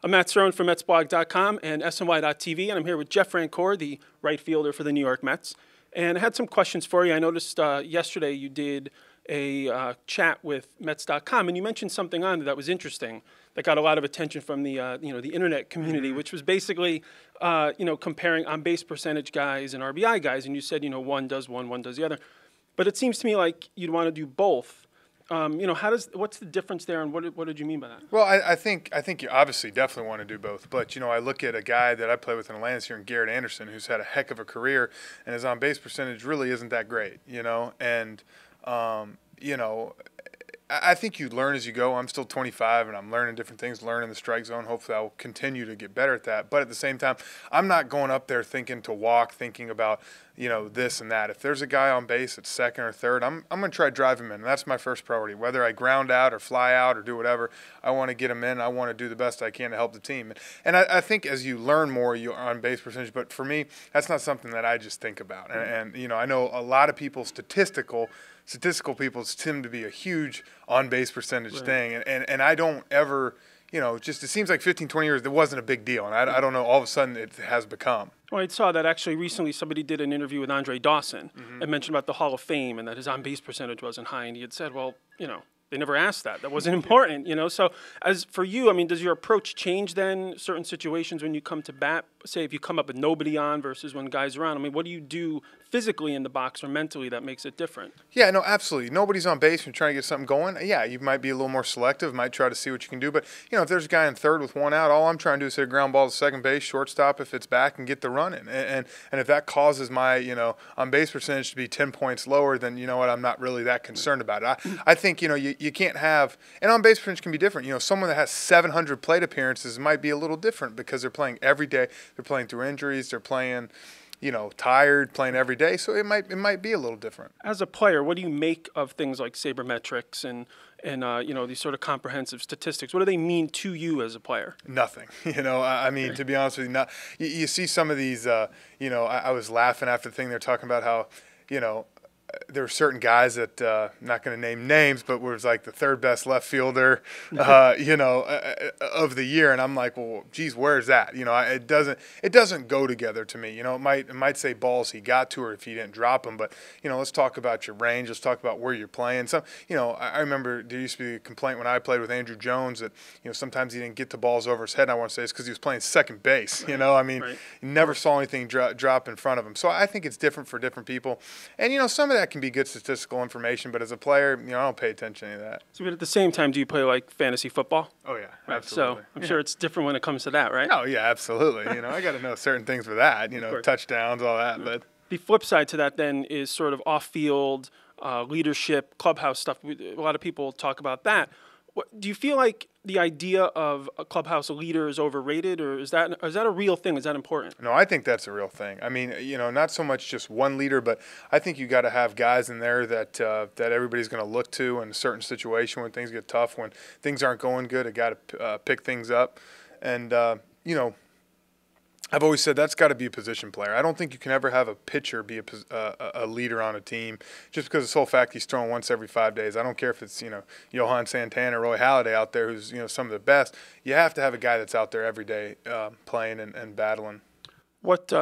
I'm Matt Cerrone from MetsBlog.com and SNY.TV, and I'm here with Jeff Francoeur, the right fielder for the New York Mets. And I had some questions for you. I noticed yesterday you did a chat with Mets.com, and you mentioned something on there that was interesting, that got a lot of attention from the the internet community, which was basically comparing on-base percentage guys and RBI guys, and you said one does one does the other. But it seems to me like you'd want to do both. What's the difference there, and what did you mean by that? Well, I think you obviously definitely want to do both. But, I look at a guy that I play with in Atlanta here, Garrett Anderson, who's had a heck of a career, and his on-base percentage really isn't that great, And, I think you learn as you go. I'm still 25, and I'm learning different things, learning the strike zone. Hopefully I'll continue to get better at that. But at the same time, I'm not going up there thinking about, this and that. If there's a guy on base at second or third, I'm going to try to drive him in. And that's my first priority. Whether I ground out or fly out or do whatever, I want to get him in. I want to do the best I can to help the team. And I think as you learn more, you're on base percentage. But for me, that's not something that I just think about. And I know a lot of people, statistical people seem to be a huge on-base percentage thing. And I don't ever, it seems like 15, 20 years, it wasn't a big deal. And I don't know, all of a sudden it has become. Well, I saw that actually recently somebody did an interview with Andre Dawson and mentioned about the Hall of Fame and that his on-base percentage wasn't high. And he had said, well, they never asked that. That wasn't important, So as for you, does your approach change then certain situations when you come to bat? Say if you come up with nobody on versus when guys are on. What do you do physically in the box or mentally that makes it different? Yeah, no, absolutely. Nobody's on base and trying to get something going. Yeah, you might be a little more selective, might try to see what you can do. But, if there's a guy in third with one out, all I'm trying to do is hit a ground ball to second base, shortstop if it's back, and get the run in. And if that causes my, on-base percentage to be 10 points lower, then, I'm not really that concerned about it. I think, you can't have – and on-base percentage can be different. Someone that has 700 plate appearances might be a little different because they're playing every day. They're playing through injuries. They're playing – tired, playing every day, so it might be a little different. As a player, what do you make of things like Sabermetrics and these sort of comprehensive statistics? What do they mean to you as a player? Nothing. To be honest with you, you see some of these, I was laughing after the thing they're talking about how, there were certain guys that I'm not going to name names, but was like the third best left fielder, of the year, and I'm like, well, geez, where's that? It doesn't go together to me. It might say balls he got to, or if he didn't drop them, but let's talk about your range. Let's talk about where you're playing. So I remember there used to be a complaint when I played with Andrew Jones that sometimes he didn't get the balls over his head. And I want to say it's because he was playing second base. You never saw anything drop in front of him. So I think it's different for different people, and some of that can be good statistical information, but as a player, I don't pay attention to any of that. So, but at the same time, do you play like fantasy football? Oh yeah, right. Absolutely. So I'm sure it's different when it comes to that, right? Oh yeah, absolutely. I got to know certain things for that. Touchdowns, all that. But the flip side to that then is sort of off-field leadership, clubhouse stuff. A lot of people talk about that. Do you feel like the idea of a clubhouse leader is overrated, or is that a real thing? Is that important? No, I think that's a real thing. Not so much just one leader, but I think you got to have guys in there that that everybody's going to look to in a certain situation when things get tough, when things aren't going good. A guy to pick things up, and I've always said that's got to be a position player. I don't think you can ever have a pitcher be a leader on a team just because of the sole fact he's throwing once every 5 days. I don't care if it's Johan Santana or Roy Halladay out there who's some of the best. You have to have a guy that's out there every day playing and battling.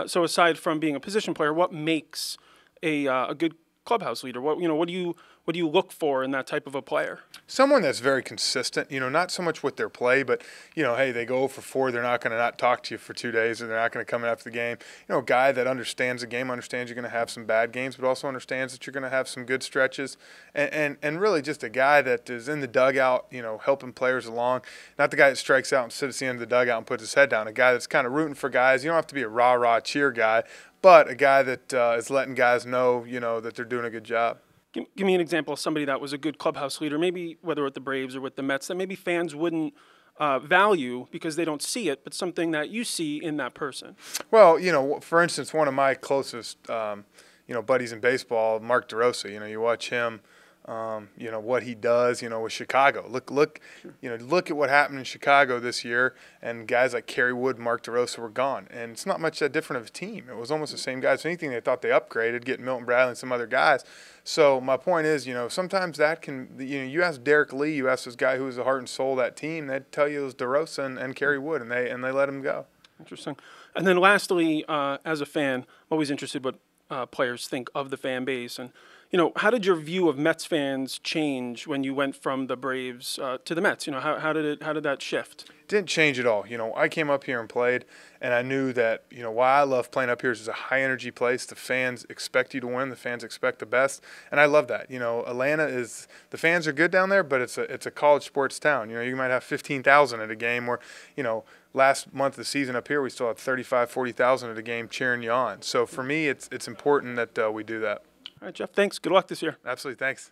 So aside from being a position player, what makes a good clubhouse leader? What do you look for in that type of a player? Someone that's very consistent, not so much with their play, but, hey, they go for 4, they're not going to not talk to you for 2 days, or they're not going to come in after the game. A guy that understands the game, understands you're going to have some bad games, but also understands that you're going to have some good stretches, and really just a guy that is in the dugout, helping players along. Not the guy that strikes out and sits at the end of the dugout and puts his head down. A guy that's kind of rooting for guys. You don't have to be a rah-rah cheer guy, but a guy that is letting guys know, that they're doing a good job. Give me an example of somebody that was a good clubhouse leader, maybe whether with the Braves or with the Mets, that maybe fans wouldn't value because they don't see it, but something that you see in that person. Well, for instance, one of my closest, buddies in baseball, Mark DeRosa, you watch him you know, what he does, you know, with Chicago. Look, you know, look at what happened in Chicago this year, and guys like Kerry Wood, Mark DeRosa were gone, and it's not much that different of a team. It was almost the same guys. If anything, they thought they upgraded, getting Milton Bradley and some other guys. So my point is, you know, sometimes that can, you know, you ask Derek Lee, you ask this guy who was the heart and soul of that team, they'd tell you it was DeRosa and Kerry Wood, and they let him go. Interesting. And then lastly, as a fan, I'm always interested what players think of the fan base. And, you know, how did your view of Mets fans change when you went from the Braves to the Mets? You know, how did that shift? It didn't change at all. You know, I came up here and played, and I knew that, you know, why I love playing up here is it's a high-energy place. The fans expect you to win. The fans expect the best, and I love that. You know, Atlanta is – the fans are good down there, but it's a college sports town. You know, you might have 15,000 at a game where, you know, last month of the season up here we still had 35,000, 40,000 at a game cheering you on. So for me, it's important that we do that. All right, Jeff, thanks. Good luck this year. Absolutely. Thanks.